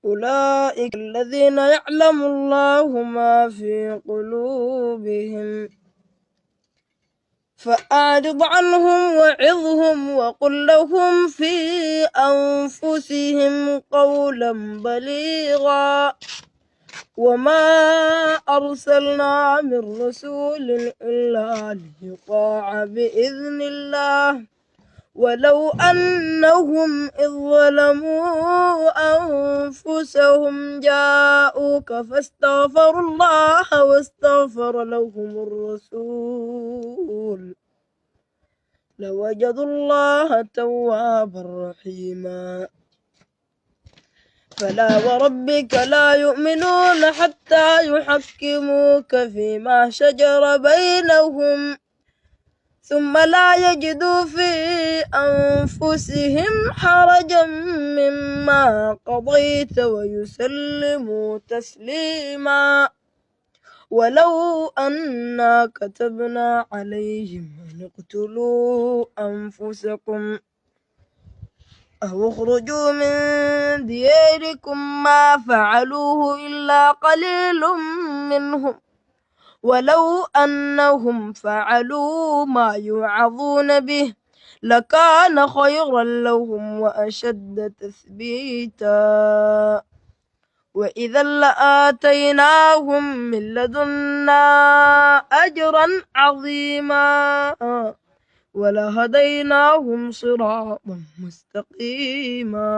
أولئك الذين يعلم الله ما في قلوبهم فأعرض عنهم وعظهم وقل لهم في أنفسهم قولا بليغا وما أرسلنا من رسول إلا ليطاع بإذن الله ولو أنهم إذ ظلموا أنفسهم جاءوك فاستغفروا الله واستغفر لهم الرسول لوجدوا الله توابا رحيما فلا وربك لا يؤمنون حتى يحكموك فيما شجر بينهم ثم لا يجدوا في أنفسهم حرجا مما قضيت ويسلموا تسليما ولو أنا كتبنا عليهم أن اقتلوا أنفسكم أو اخرجوا من دياركم ما فعلوه إلا قليل منهم ولو أنهم فعلوا ما يوعظون به لكان خيرا لهم وأشد تثبيتا وإذا لآتيناهم من لدنا أجرا عظيما ولهديناهم صراطا مستقيما